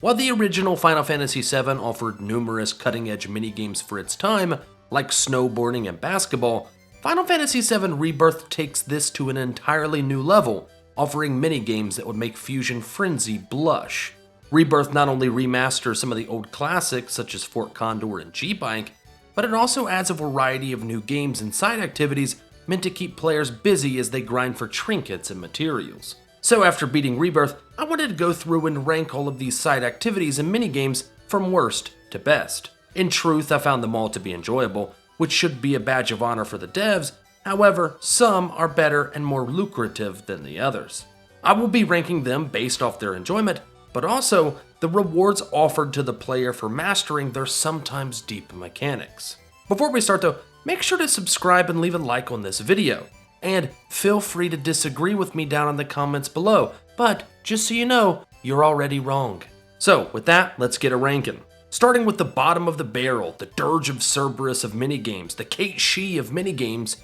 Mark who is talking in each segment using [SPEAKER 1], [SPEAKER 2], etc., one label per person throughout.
[SPEAKER 1] While the original Final Fantasy VII offered numerous cutting-edge minigames for its time, like snowboarding and basketball, Final Fantasy VII Rebirth takes this to an entirely new level, offering minigames that would make Fusion Frenzy blush. Rebirth not only remasters some of the old classics such as Fort Condor and GBike, but it also adds a variety of new games and side activities meant to keep players busy as they grind for trinkets and materials. So after beating Rebirth, I wanted to go through and rank all of these side activities and minigames from worst to best. In truth, I found them all to be enjoyable, which should be a badge of honor for the devs. However, some are better and more lucrative than the others. I will be ranking them based off their enjoyment, but also the rewards offered to the player for mastering their sometimes deep mechanics. Before we start though, make sure to subscribe and leave a like on this video. And feel free to disagree with me down in the comments below, but just so you know, you're already wrong. So with that, let's get a ranking. Starting with the bottom of the barrel, the Dirge of Cerberus of minigames, the Kate Shee of minigames,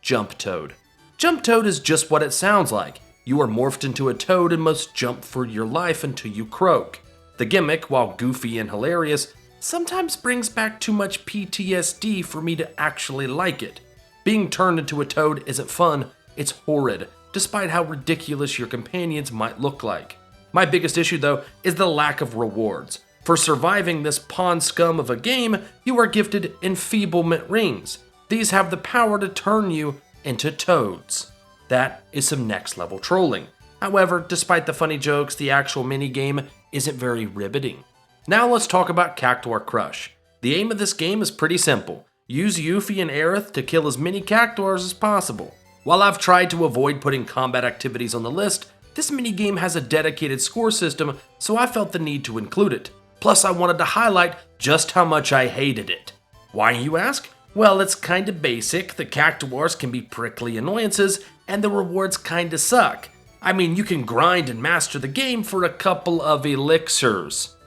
[SPEAKER 1] Jump Toad. Jump Toad is just what it sounds like. You are morphed into a toad and must jump for your life until you croak. The gimmick, while goofy and hilarious, sometimes brings back too much PTSD for me to actually like it. Being turned into a toad isn't fun, it's horrid, despite how ridiculous your companions might look like. My biggest issue though is the lack of rewards. For surviving this pond scum of a game, you are gifted enfeeblement rings. These have the power to turn you into toads. That is some next level trolling. However, despite the funny jokes, the actual minigame isn't very riveting. Now let's talk about Cactuar Crush. The aim of this game is pretty simple. Use Yuffie and Aerith to kill as many Cactuars as possible. While I've tried to avoid putting combat activities on the list, this minigame has a dedicated score system, so I felt the need to include it. Plus, I wanted to highlight just how much I hated it. Why, you ask? Well, it's kinda basic, the Cactuars can be prickly annoyances, and the rewards kinda suck. I mean, you can grind and master the game for a couple of elixirs.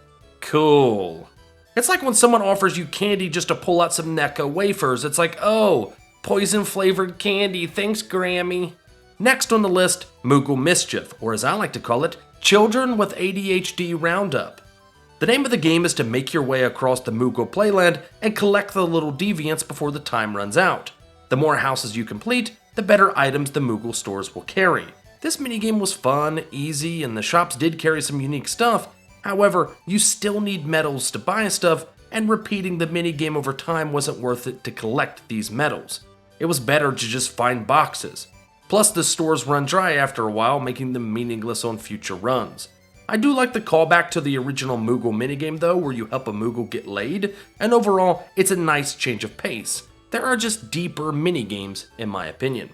[SPEAKER 1] Cool. It's like when someone offers you candy just to pull out some Necco wafers. It's like, oh, poison-flavored candy, thanks Grammy. Next on the list, Mughal Mischief, or as I like to call it, Children with ADHD Roundup. The name of the game is to make your way across the Mughal playland and collect the little deviants before the time runs out. The more houses you complete, the better items the Mughal stores will carry. This minigame was fun, easy, and the shops did carry some unique stuff. However, you still need medals to buy stuff, and repeating the minigame over time wasn't worth it to collect these medals. It was better to just find boxes. Plus, the stores run dry after a while, making them meaningless on future runs. I do like the callback to the original Mughal minigame though, where you help a Mughal get laid, and overall, it's a nice change of pace. There are just deeper minigames, in my opinion.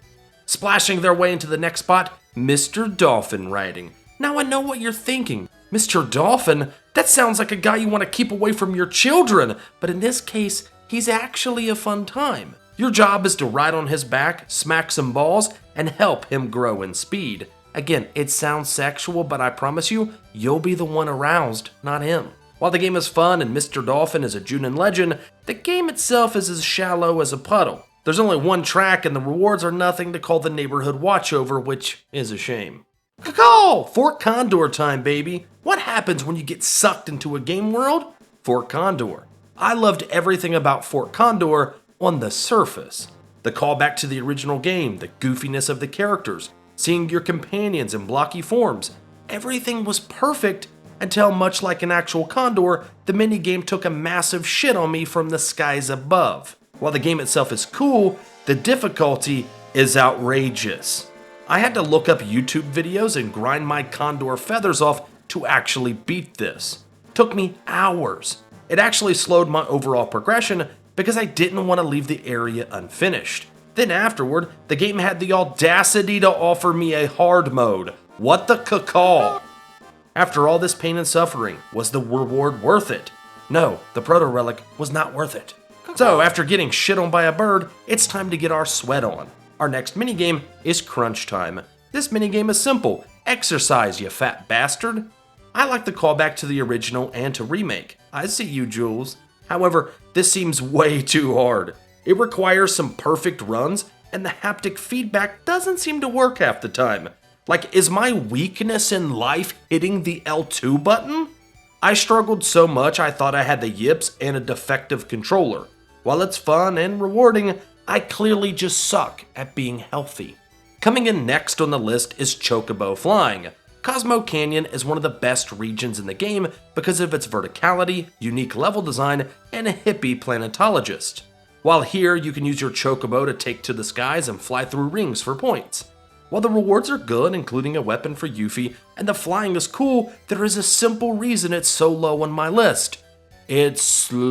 [SPEAKER 1] Splashing their way into the next spot, Mr. Dolphin Riding. Now I know what you're thinking. Mr. Dolphin? That sounds like a guy you want to keep away from your children, but in this case, he's actually a fun time. Your job is to ride on his back, smack some balls, and help him grow in speed. Again, it sounds sexual, but I promise you, you'll be the one aroused, not him. While the game is fun and Mr. Dolphin is a Junin legend, the game itself is as shallow as a puddle. There's only one track and the rewards are nothing to call the neighborhood watch over, which is a shame. Caw! Fort Condor time, baby! What happens when you get sucked into a game world? Fort Condor. I loved everything about Fort Condor on the surface. The callback to the original game, the goofiness of the characters, seeing your companions in blocky forms. Everything was perfect until, much like an actual Condor, the minigame took a massive shit on me from the skies above. While the game itself is cool, the difficulty is outrageous. I had to look up YouTube videos and grind my Condor feathers off to actually beat this. Took me hours. It actually slowed my overall progression because I didn't want to leave the area unfinished. Then afterward, the game had the audacity to offer me a hard mode. What the cacaw? After all this pain and suffering, was the reward worth it? No, the proto-relic was not worth it. So after getting shit on by a bird, it's time to get our sweat on. Our next minigame is Crunch Time. This minigame is simple. Exercise, you fat bastard. I like the callback to the original and to remake. I see you, Jules. However, this seems way too hard. It requires some perfect runs, and the haptic feedback doesn't seem to work half the time. Like, is my weakness in life hitting the L2 button? I struggled so much I thought I had the yips and a defective controller. While it's fun and rewarding, I clearly just suck at being healthy. Coming in next on the list is Chocoo Flying. Cosmo Canyon is one of the best regions in the game because of its verticality, unique level design, and a hippie planetologist. While here, you can use your Chocobo to take to the skies and fly through rings for points. While the rewards are good, including a weapon for Yuffie, and the flying is cool, there is a simple reason it's so low on my list. It's slow.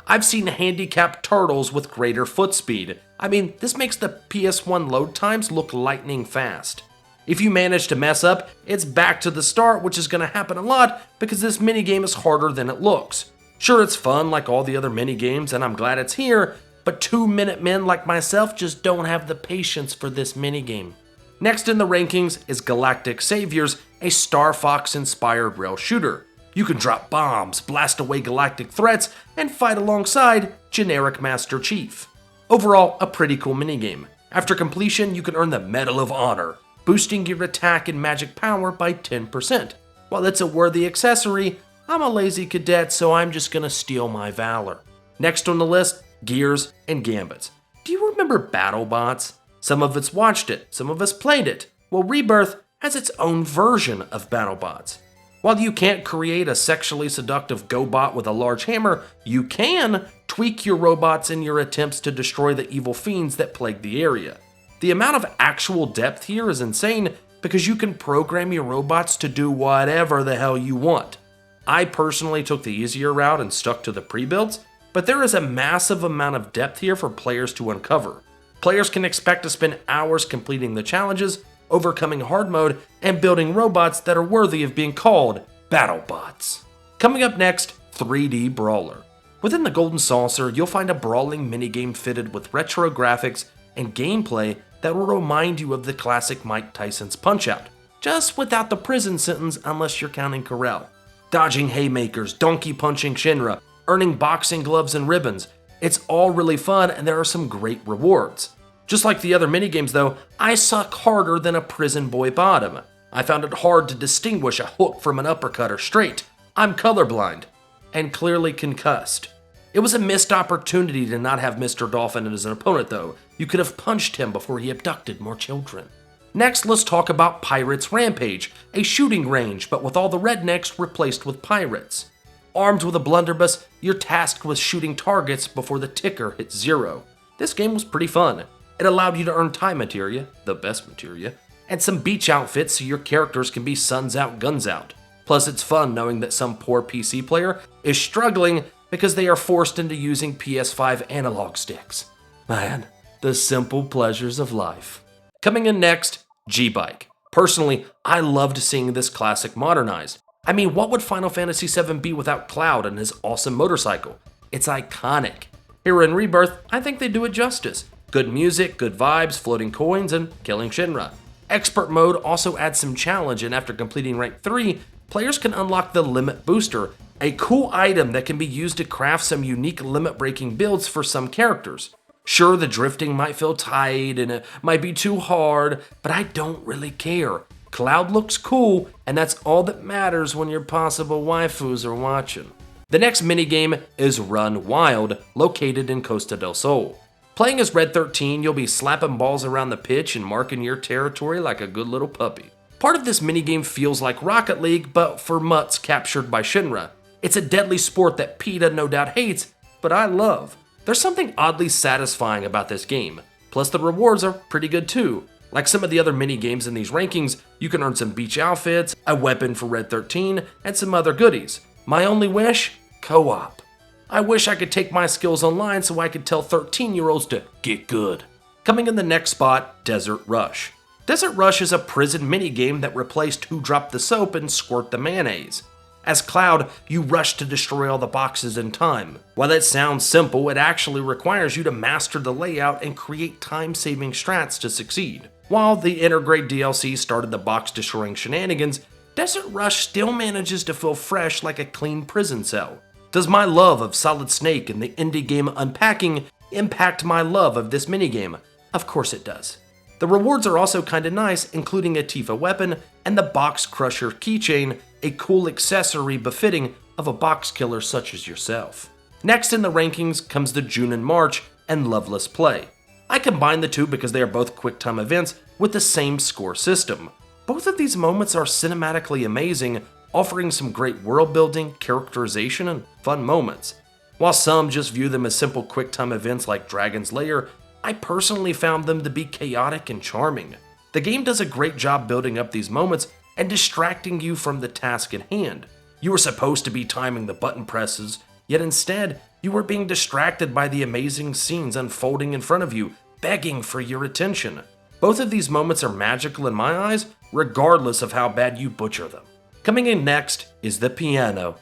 [SPEAKER 1] I've seen handicapped turtles with greater foot speed. I mean, this makes the PS1 load times look lightning fast. If you manage to mess up, it's back to the start, which is going to happen a lot because this minigame is harder than it looks. Sure, it's fun like all the other minigames, and I'm glad it's here, but 2-minute men like myself just don't have the patience for this minigame. Next in the rankings is Galactic Saviors, a Star Fox-inspired rail shooter. You can drop bombs, blast away galactic threats, and fight alongside generic Master Chief. Overall, a pretty cool minigame. After completion, you can earn the Medal of Honor, boosting your attack and magic power by 10%. While it's a worthy accessory, I'm a lazy cadet, so I'm just gonna steal my valor. Next on the list, Gears and Gambits. Do you remember BattleBots? Some of us watched it, some of us played it. Well, Rebirth has its own version of BattleBots. While you can't create a sexually seductive GoBot with a large hammer, you can tweak your robots in your attempts to destroy the evil fiends that plague the area. The amount of actual depth here is insane because you can program your robots to do whatever the hell you want. I personally took the easier route and stuck to the pre-builds, but there is a massive amount of depth here for players to uncover. Players can expect to spend hours completing the challenges, overcoming hard mode, and building robots that are worthy of being called BattleBots. Coming up next, 3D Brawler. Within the Golden Saucer, you'll find a brawling minigame fitted with retro graphics and gameplay that will remind you of the classic Mike Tyson's Punch-Out, just without the prison sentence unless you're counting Corel. Dodging haymakers, donkey punching Shinra, earning boxing gloves and ribbons. It's all really fun and there are some great rewards. Just like the other minigames though, I suck harder than a prison boy bottom. I found it hard to distinguish a hook from an uppercut or straight. I'm colorblind and clearly concussed. It was a missed opportunity to not have Mr. Dolphin as an opponent though. You could have punched him before he abducted more children. Next, let's talk about Pirates Rampage, a shooting range but with all the rednecks replaced with pirates. Armed with a blunderbuss, you're tasked with shooting targets before the ticker hits 0. This game was pretty fun. It allowed you to earn time materia, the best materia, and some beach outfits so your characters can be suns out, guns out. Plus it's fun knowing that some poor PC player is struggling because they are forced into using PS5 analog sticks. Man, the simple pleasures of life. Coming in next, GBike. Personally, I loved seeing this classic modernized. I mean, what would Final Fantasy VII be without Cloud and his awesome motorcycle? It's iconic. Here in Rebirth, I think they do it justice. Good music, good vibes, floating coins, and killing Shinra. Expert mode also adds some challenge, and after completing rank 3, players can unlock the Limit Booster, a cool item that can be used to craft some unique limit-breaking builds for some characters. Sure, the drifting might feel tight and it might be too hard, but I don't really care. Cloud looks cool, and that's all that matters when your possible waifus are watching. The next minigame is Run Wild, located in Costa del Sol. Playing as Red 13, you'll be slapping balls around the pitch and marking your territory like a good little puppy. Part of this minigame feels like Rocket League, but for mutts captured by Shinra. It's a deadly sport that PETA no doubt hates, but I love. There's something oddly satisfying about this game. Plus the rewards are pretty good too. Like some of the other mini-games in these rankings, you can earn some beach outfits, a weapon for Red 13, and some other goodies. My only wish? Co-op. I wish I could take my skills online so I could tell 13-year-olds to get good. Coming in the next spot, Desert Rush. Desert Rush is a prison mini-game that replaced Who Dropped the Soap and Squirt the Mayonnaise. As Cloud, you rush to destroy all the boxes in time. While it sounds simple, it actually requires you to master the layout and create time-saving strats to succeed. While the Intergrade DLC started the box-destroying shenanigans, Desert Rush still manages to feel fresh like a clean prison cell. Does my love of Solid Snake and the indie game Unpacking impact my love of this minigame? Of course it does. The rewards are also kinda nice, including a Tifa weapon and the Box Crusher keychain, a cool accessory befitting of a box killer such as yourself. Next in the rankings comes the June and March and Loveless Play. I combine the two because they are both QuickTime events with the same score system. Both of these moments are cinematically amazing, offering some great world building, characterization, and fun moments. While some just view them as simple QuickTime events like Dragon's Lair, I personally found them to be chaotic and charming. The game does a great job building up these moments and distracting you from the task at hand. You were supposed to be timing the button presses, yet instead, you were being distracted by the amazing scenes unfolding in front of you, begging for your attention. Both of these moments are magical in my eyes, regardless of how bad you butcher them. Coming in next is the piano.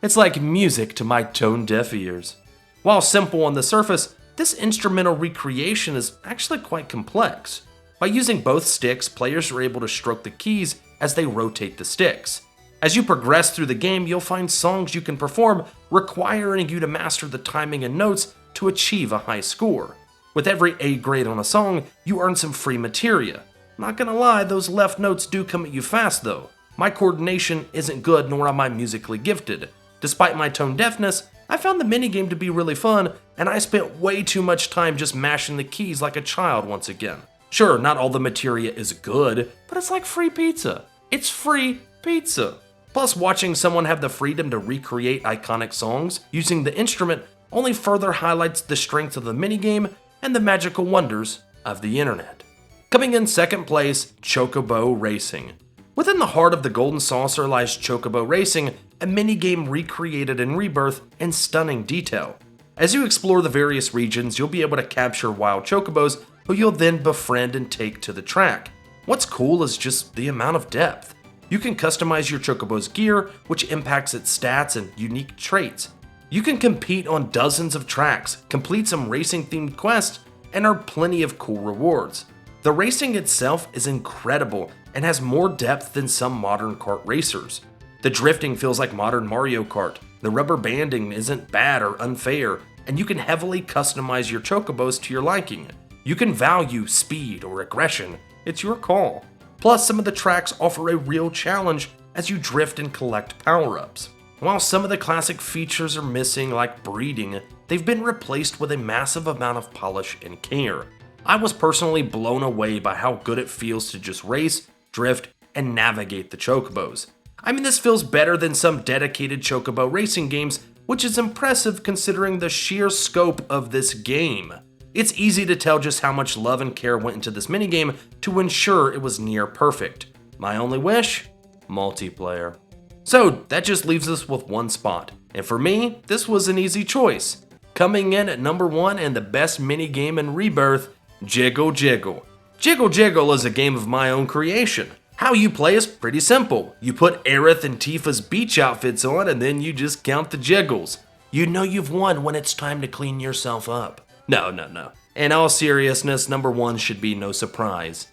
[SPEAKER 1] It's like music to my tone-deaf ears. While simple on the surface, this instrumental recreation is actually quite complex. By using both sticks, players are able to stroke the keys as they rotate the sticks. As you progress through the game, you'll find songs you can perform, requiring you to master the timing and notes to achieve a high score. With every A grade on a song, you earn some free materia. Not gonna lie, those left notes do come at you fast though. My coordination isn't good, nor am I musically gifted. Despite my tone deafness, I found the minigame to be really fun, and I spent way too much time just mashing the keys like a child once again. Sure, not all the materia is good, but it's like free pizza. It's free pizza. Plus, watching someone have the freedom to recreate iconic songs using the instrument only further highlights the strength of the minigame and the magical wonders of the internet. Coming in second place, Chocoo Racing. Within the heart of the Golden Saucer lies Chocoo Racing, a minigame recreated in Rebirth in stunning detail. As you explore the various regions, you'll be able to capture wild chocobos who you'll then befriend and take to the track. What's cool is just the amount of depth. You can customize your chocobo's gear, which impacts its stats and unique traits. You can compete on dozens of tracks, complete some racing-themed quests, and earn plenty of cool rewards. The racing itself is incredible and has more depth than some modern kart racers. The drifting feels like modern Mario Kart, the rubber banding isn't bad or unfair, and you can heavily customize your chocobos to your liking. You can value speed or aggression, it's your call. Plus, some of the tracks offer a real challenge as you drift and collect power-ups. While some of the classic features are missing, like breeding, they've been replaced with a massive amount of polish and care. I was personally blown away by how good it feels to just race, drift, and navigate the chocobos. I mean, this feels better than some dedicated chocobo racing games, which is impressive considering the sheer scope of this game. It's easy to tell just how much love and care went into this minigame to ensure it was near perfect. My only wish? Multiplayer. So that just leaves us with one spot, and for me, this was an easy choice. Coming in at number 1 and the best minigame in Rebirth, Jiggle Jiggle. Jiggle Jiggle is a game of my own creation. How you play is pretty simple. You put Aerith and Tifa's beach outfits on and then you just count the jiggles. You know you've won when it's time to clean yourself up. No. In all seriousness, number 1 should be no surprise.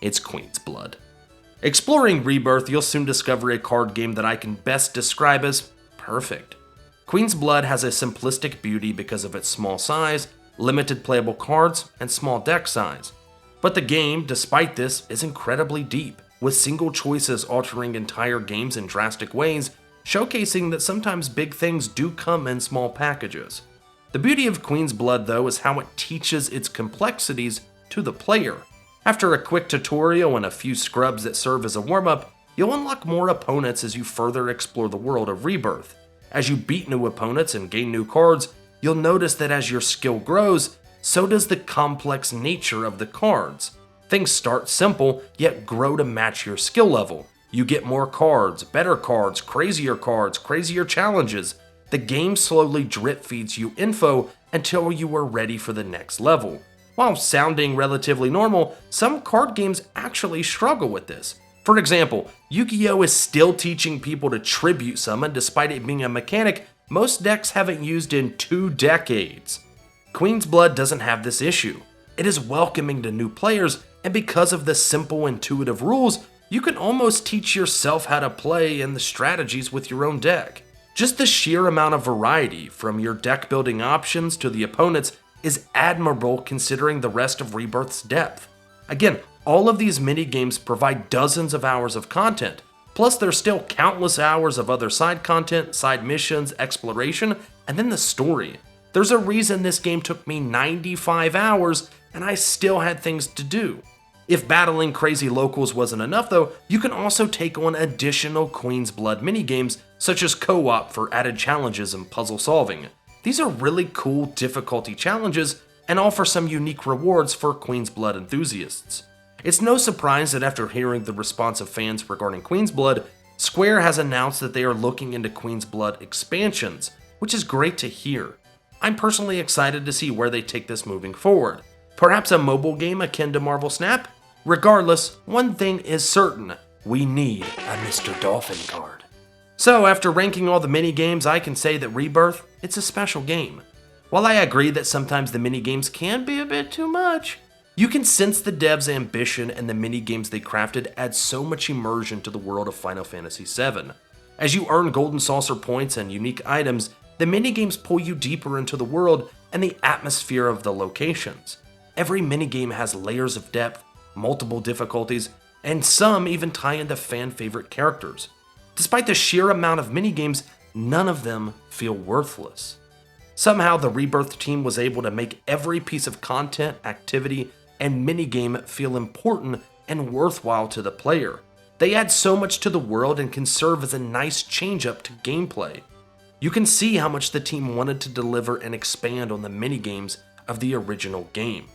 [SPEAKER 1] It's Queen's Blood. Exploring Rebirth, you'll soon discover a card game that I can best describe as perfect. Queen's Blood has a simplistic beauty because of its small size, limited playable cards, and small deck size. But the game, despite this, is incredibly deep, with single choices altering entire games in drastic ways, showcasing that sometimes big things do come in small packages. The beauty of Queen's Blood, though, is how it teaches its complexities to the player. After a quick tutorial and a few scrubs that serve as a warm-up, you'll unlock more opponents as you further explore the world of Rebirth. As you beat new opponents and gain new cards, you'll notice that as your skill grows, so does the complex nature of the cards. Things start simple, yet grow to match your skill level. You get more cards, better cards, crazier challenges. The game slowly drip feeds you info until you are ready for the next level. While sounding relatively normal, some card games actually struggle with this. For example, Yu-Gi-Oh! Is still teaching people to tribute summon despite it being a mechanic most decks haven't used in 2 decades. Queen's Blood doesn't have this issue. It is welcoming to new players, and because of the simple, intuitive rules, you can almost teach yourself how to play and the strategies with your own deck. Just the sheer amount of variety, from your deck building options to the opponents, is admirable considering the rest of Rebirth's depth. Again, all of these minigames provide dozens of hours of content, plus there's still countless hours of other side content, side missions, exploration, and then the story. There's a reason this game took me 95 hours and I still had things to do. If battling crazy locals wasn't enough though, you can also take on additional Queen's Blood minigames such as co-op for added challenges and puzzle solving. These are really cool difficulty challenges and offer some unique rewards for Queen's Blood enthusiasts. It's no surprise that after hearing the response of fans regarding Queen's Blood, Square has announced that they are looking into Queen's Blood expansions, which is great to hear. I'm personally excited to see where they take this moving forward. Perhaps a mobile game akin to Marvel Snap? Regardless, one thing is certain, we need a Mr. Dolphin card. So after ranking all the minigames, I can say that Rebirth, it's a special game. While I agree that sometimes the minigames can be a bit too much, you can sense the devs' ambition and the minigames they crafted add so much immersion to the world of Final Fantasy VII. As you earn Golden Saucer points and unique items, the minigames pull you deeper into the world and the atmosphere of the locations. Every minigame has layers of depth, multiple difficulties, and some even tie into fan-favorite characters. Despite the sheer amount of minigames, none of them feel worthless. Somehow the Rebirth team was able to make every piece of content, activity, and minigame feel important and worthwhile to the player. They add so much to the world and can serve as a nice change-up to gameplay. You can see how much the team wanted to deliver and expand on the minigames of the original game.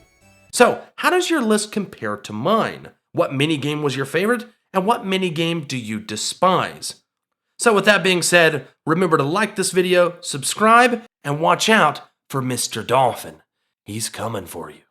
[SPEAKER 1] So, how does your list compare to mine? What minigame was your favorite, and what minigame do you despise? So with that being said, remember to like this video, subscribe, and watch out for Mr. Dolphin. He's coming for you.